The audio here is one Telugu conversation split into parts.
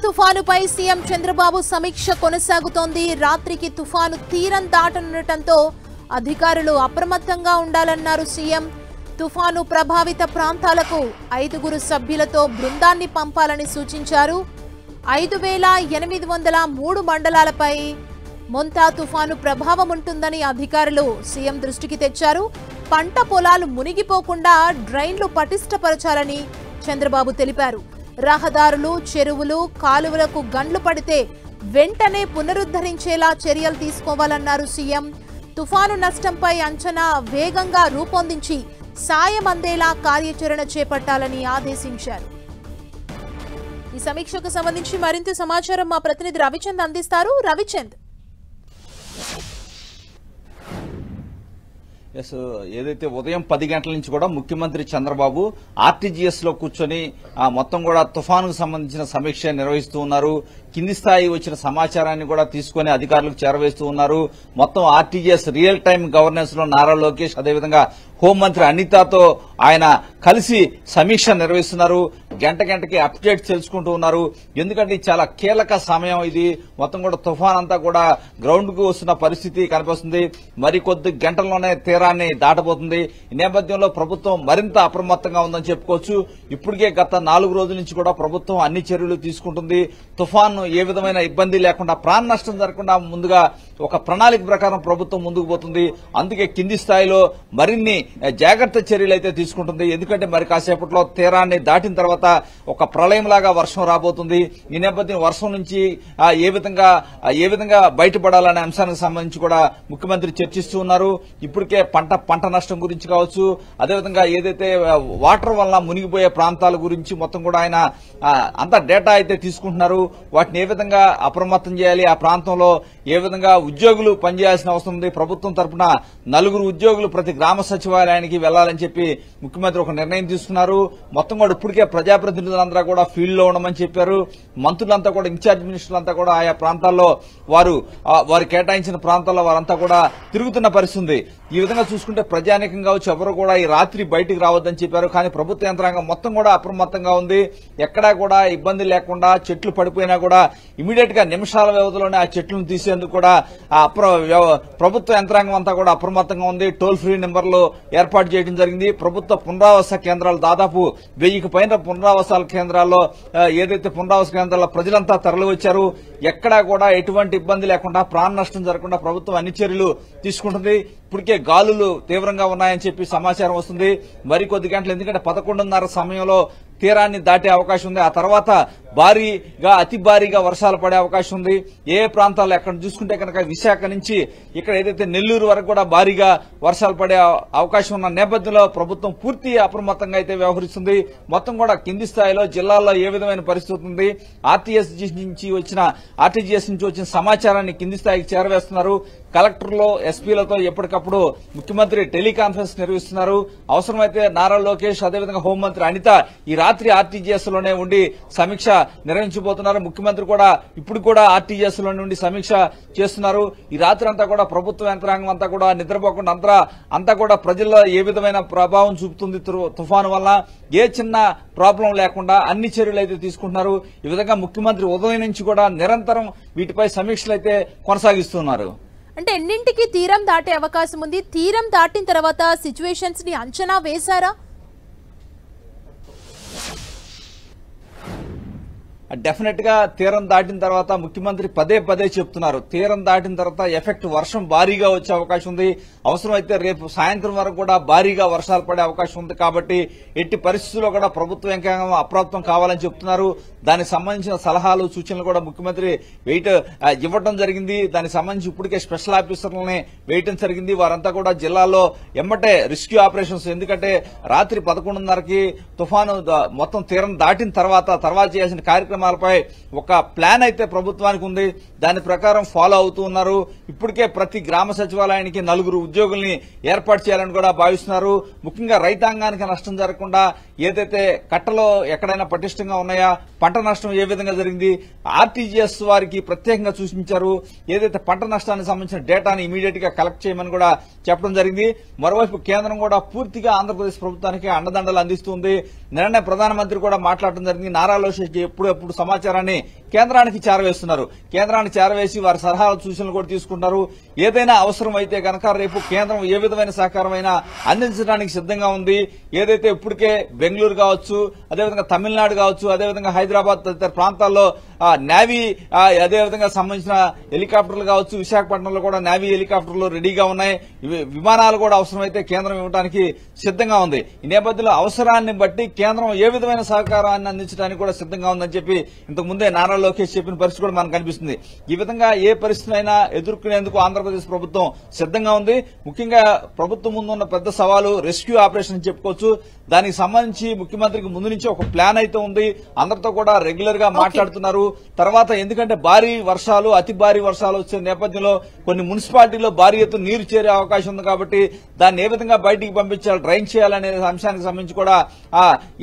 తుఫానుపై సీఎం చంద్రబాబు సమీక్ష కొనసాగుతోంది. రాత్రికి తుఫాను తీరం దాటనుండటంతో అధికారులు అప్రమత్తంగా ఉండాలన్నారు సీఎం. తుఫాను ప్రభావిత ప్రాంతాలకు 5 సభ్యులతో బృందాన్ని పంపాలని సూచించారు. 5803 మండలాలపై మొంతా తుఫాను ప్రభావం ఉంటుందని అధికారులు సీఎం దృష్టికి తెచ్చారు. పంట పొలాలు మునిగిపోకుండా డ్రైన్లు పటిష్టపరచాలని చంద్రబాబు తెలిపారు. రహదారులు, చెరువులు, కాలువలకు గండ్లు పడితే వెంటనే పునరుద్ధరించేలా చర్యలు తీసుకోవాలన్నారు సీఎం. తుఫాను నష్టంపై అంచనా వేగంగా రూపొందించి సాయం అందేలా కార్యాచరణ చేపట్టాలని ఆదేశించారు. ఈ సమీక్షకు సంబంధించి మరింత సమాచారం మా ప్రతినిధి రవిచంద్ అందిస్తారు. రవిచంద్, ఏదైతే ఉదయం 10 గంటల నుంచి కూడా ముఖ్యమంత్రి చంద్రబాబు ఆర్టీజీఎస్ లో కూర్చొని మొత్తం కూడా తుఫానుకు సంబంధించిన సమీక్ష నిర్వహిస్తూ ఉన్నారు. కింది స్థాయి వచ్చిన సమాచారాన్ని కూడా తీసుకుని అధికారులకు చేరవేస్తూ ఉన్నారు. మొత్తం ఆర్టీజీఎస్ రియల్ టైం గవర్నెన్స్ లో నారా లోకేష్, అదేవిధంగా హోంమంత్రి అనితతో ఆయన కలిసి సమీక్ష నిర్వహిస్తున్నారు. గంటకి అప్డేట్స్ తెలుసుకుంటూ ఉన్నారు. ఎందుకంటే చాలా కీలక సమయం ఇది. మొత్తం కూడా తుఫాన్ అంతా కూడా గ్రౌండ్ కు వస్తున్న పరిస్థితి కనిపిస్తుంది. మరికొద్ది గంటల్లోనే తీరాన్ని దాటబోతుంది. ఈ నేపథ్యంలో ప్రభుత్వం మరింత అప్రమత్తంగా ఉందని చెప్పుకోవచ్చు. ఇప్పటికే గత 4 రోజుల నుంచి కూడా ప్రభుత్వం అన్ని చర్యలు తీసుకుంటుంది. తుఫాన్ ఏ విధమైన ఇబ్బంది లేకుండా, ప్రాణ నష్టం జరగకుండా ముందుగా ఒక ప్రణాళిక ప్రకారం ప్రభుత్వం ముందుకు పోతుంది. అందుకే కింది స్థాయిలో మరిన్ని జాగ్రత్త చర్యలు అయితే తీసుకుంటుంది. ఎందుకంటే మరి కాసేపట్లో తీరాన్ని దాటిన తర్వాత ఒక ప్రళయంలాగా వర్షం రాబోతుంది. ఈ నేపథ్యం వర్షం నుంచి ఏ విధంగా బయటపడాలనే అంశానికి సంబంధించి కూడా ముఖ్యమంత్రి చర్చిస్తూ ఉన్నారు. ఇప్పటికే పంట నష్టం గురించి కావచ్చు, అదేవిధంగా ఏదైతే వాటర్ వల్ల మునిగిపోయే ప్రాంతాల గురించి మొత్తం కూడా ఆయన అంత డేటా అయితే తీసుకుంటున్నారు. వాటిని ఏ విధంగా అప్రమత్తం చేయాలి, ఆ ప్రాంతంలో ఏ విధంగా ఉద్యోగులు పనిచేయాల్సిన అవసరం ఉంది. ప్రభుత్వం తరఫున 4 ఉద్యోగులు ప్రతి గ్రామ సచివాలయానికి వెళ్లాలని చెప్పి ముఖ్యమంత్రి ఒక నిర్ణయం తీసుకున్నారు. మొత్తం కూడా ఇప్పటికే ప్రజాప్రతినిధులందరూ కూడా ఫీల్డ్ లో ఉండమని చెప్పారు. మంత్రులంతా కూడా, ఇన్ఛార్జ్ మినిస్టర్లంతా కూడా ఆయా ప్రాంతాల్లో వారు కేటాయించిన ప్రాంతాల్లో వారంతా కూడా తిరుగుతున్న పరిస్థితి ఉంది. ఈ విధంగా చూసుకుంటే ప్రజానీకం కావచ్చు, ఎవరు కూడా ఈ రాత్రి బయటికి రావద్దని చెప్పారు. కానీ ప్రభుత్వ యంత్రాంగం మొత్తం కూడా అప్రమత్తంగా ఉంది. ఎక్కడా కూడా ఇబ్బంది లేకుండా, చెట్లు పడిపోయినా కూడా ఇమీడియట్ గా నిమిషాల వ్యవధిలోనే ఆ చెట్లను తీసేందుకు కూడా ప్రభుత్వ యంత్రాంగం అంతా కూడా అప్రమత్తంగా ఉంది. టోల్ ఫ్రీ నెంబర్లు ఏర్పాటు చేయడం జరిగింది. ప్రభుత్వ పునరావాస కేంద్రాలు దాదాపు 1000కి పైన పునరావాస కేంద్రాల్లో ఏదైతే పునరావాస కేంద్రాల్లో ప్రజలంతా తరలి వచ్చారు. ఎక్కడా కూడా ఎటువంటి ఇబ్బంది లేకుండా, ప్రాణ నష్టం జరగకుండా ప్రభుత్వం అన్ని చర్యలు తీసుకుంటుంది. ఇప్పటికే గాలులు తీవ్రంగా ఉన్నాయని చెప్పి సమాచారం వస్తుంది. మరికొద్ది గంటలు, ఎందుకంటే 11:30 సమయంలో తీరాన్ని దాటే అవకాశం ఉంది. ఆ తర్వాత అతి భారీగా వర్షాలు పడే అవకాశం ఉంది. ఏ ప్రాంతాల్లో ఎక్కడ చూసుకుంటే కనుక విశాఖ నుంచి ఇక్కడ ఏదైతే నెల్లూరు వరకు కూడా భారీగా వర్షాలు పడే అవకాశం ఉన్న నేపథ్యంలో ప్రభుత్వం పూర్తి అప్రమత్తంగా అయితే వ్యవహరిస్తుంది. మొత్తం కూడా కింది స్థాయిలో జిల్లాల్లో ఏ విధమైన పరిస్థితి ఉంది, ఆర్టీజీఎస్ నుంచి వచ్చిన సమాచారాన్ని కింది స్థాయికి చేరవేస్తున్నారు. కలెక్టర్లు, ఎస్పీలతో ఎప్పటికప్పుడు ముఖ్యమంత్రి టెలికాన్ఫరెన్స్ నిర్వహిస్తున్నారు. అవసరమైతే నారా లోకేష్, అదేవిధంగా హోంమంత్రి అనిత ఈ రాత్రి ఆర్టీజీఎస్ లోనే ఉండి సమీక్ష నిర్వహించబోతున్నారు. ముఖ్యమంత్రి కూడా ఇప్పుడు కూడా ఆర్టీజీఎస్ లోనే ఉండి సమీక్ష చేస్తున్నారు. ఈ రాత్రి అంతా కూడా ప్రభుత్వ యంత్రాంగం అంతా కూడా నిద్రపోకుండా అంతా కూడా ప్రజల్లో ఏ విధమైన ప్రభావం చూపుతుంది తుఫాను వల్ల, ఏ చిన్న ప్రాబ్లం లేకుండా అన్ని చర్యలు అయితే తీసుకుంటున్నారు. ఈ విధంగా ముఖ్యమంత్రి ఉదయం నుంచి కూడా నిరంతరం వీటిపై సమీక్షలు అయితే కొనసాగిస్తున్నారు. అంటే ఎన్నింటికి తీరం దాటే అవకాశం ఉంది? తీరం దాటిన తర్వాత సిచ్యువేషన్స్ ని అంచనా వేశారా? డెఫినెట్ గా తీరం దాటిన తర్వాత ముఖ్యమంత్రి పదే చెప్తున్నారు, తీరం దాటిన తర్వాత ఎఫెక్ట్ వర్షం భారీగా వచ్చే అవకాశం ఉంది. అవసరమైతే రేపు సాయంత్రం వరకు కూడా భారీగా వర్షాలు పడే అవకాశం ఉంది. కాబట్టి ఎట్టి పరిస్థితుల్లో కూడా ప్రభుత్వ యంత్రాంగం అప్రమత్తం కావాలని చెప్తున్నారు. దానికి సంబంధించిన సలహాలు, సూచనలు కూడా ముఖ్యమంత్రి ఇవ్వడం జరిగింది. దానికి సంబంధించి ఇప్పటికే స్పెషల్ ఆఫీసర్లని వేయటం జరిగింది. వారంతా కూడా జిల్లాలో ఎమ్మటే రెస్క్యూ ఆపరేషన్స్, ఎందుకంటే రాత్రి 11:30కి తుఫాను మొత్తం తీరం దాటిన తర్వాత చేయాల్సిన కార్యక్రమాలపై ఒక ప్లాన్ అయితే ప్రభుత్వానికి ఉంది. దాని ప్రకారం ఫాలో అవుతూ ఉన్నారు. ఇప్పటికే ప్రతి గ్రామ సచివాలయానికి 4 ఉద్యోగుల్ని ఏర్పాటు చేయాలని కూడా భావిస్తున్నారు. ముఖ్యంగా రైతాంగానికి నష్టం జరగకుండా ఏదైతే కట్టలో ఎక్కడైనా పటిష్టంగా ఉన్నాయా, పంట నష్టం ఏ విధంగా జరిగింది, ఆర్టీజీఎస్ వారికి ప్రత్యేకంగా సూచించారు. ఏదైతే పంట నష్టానికి సంబంధించిన డేటాను ఇమీడియట్ గా కలెక్ట్ చేయమని కూడా చెప్పడం జరిగింది. మరోవైపు కేంద్రం కూడా పూర్తిగా ఆంధ్రప్రదేశ్ ప్రభుత్వానికి అండదండలు అందిస్తుంది. నిన్ననే ప్రధానమంత్రి కూడా మాట్లాడడం జరిగింది. నారా లోకేష్ ఎప్పుడెప్పుడు ఎప్పటికప్పుడు సమాచారాన్ని కేంద్రానికి చేరవేస్తున్నారు. కేంద్రానికి చేరవేసి వారి సలహాలు సూచనలు కూడా తీసుకుంటున్నారు. ఏదైనా అవసరం అయితే కనుక రేపు కేంద్రం ఏ విధమైన సహకారమైనా అందించడానికి సిద్ధంగా ఉంది. ఏదైతే ఇప్పటికే బెంగళూరు కావచ్చు, అదేవిధంగా తమిళనాడు కావచ్చు, అదేవిధంగా హైదరాబాద్ తదితర ప్రాంతాల్లో నేవీ అదేవిధంగా సంబంధించిన హెలికాప్టర్లు కావచ్చు, విశాఖపట్నంలో కూడా నేవీ హెలికాప్టర్లు రెడీగా ఉన్నాయి. విమానాలు కూడా అవసరమైతే కేంద్రం ఇవ్వడానికి సిద్ధంగా ఉంది. ఈ నేపథ్యంలో అవసరాన్ని బట్టి కేంద్రం ఏ విధమైన సహకారాన్ని అందించడానికి కూడా సిద్ధంగా ఉందని చెప్పి ఇంతకు ముందే నారా లోకేష్ చెప్పిన పరిస్థితి కూడా మనకు కనిపిస్తుంది. ఈ విధంగా ఏ పరిస్థితినైనా ఎదుర్కొనేందుకు ఆంధ్రప్రదేశ్ ప్రభుత్వం సిద్ధంగా ఉంది. ముఖ్యంగా ప్రభుత్వం ముందున్న పెద్ద సవాలు రెస్క్యూ ఆపరేషన్ అని చెప్పుకోవచ్చు. దానికి సంబంధించి ముఖ్యమంత్రికి ముందు నుంచి ఒక ప్లాన్ అయితే ఉంది. అందరితో కూడా రెగ్యులర్ గా మాట్లాడుతున్నారు. తర్వాత ఎందుకంటే భారీ వర్షాలు, అతి భారీ వర్షాలు వచ్చే నేపథ్యంలో కొన్ని మున్సిపాలిటీలో భారీ ఎత్తున నీరు చేరే అవకాశం ఉంది. కాబట్టి దాన్ని ఏ విధంగా బయటికి పంపించాలి, డ్రైన్ చేయాలనే అంశానికి సంబంధించి కూడా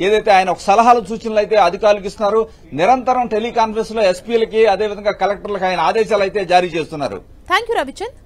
ఏదైతే ఆయన ఒక సలహాలు సూచనలు అయితే అధికారులకు ఇస్తున్నారు. నిరంతరం టెలికాన్ఫరెన్స్ లో ఎస్పీలకి అదేవిధంగా కలెక్టర్లకు ఆయన ఆదేశాలు అయితే జారీ చేస్తున్నారు. Thank you Ravichand.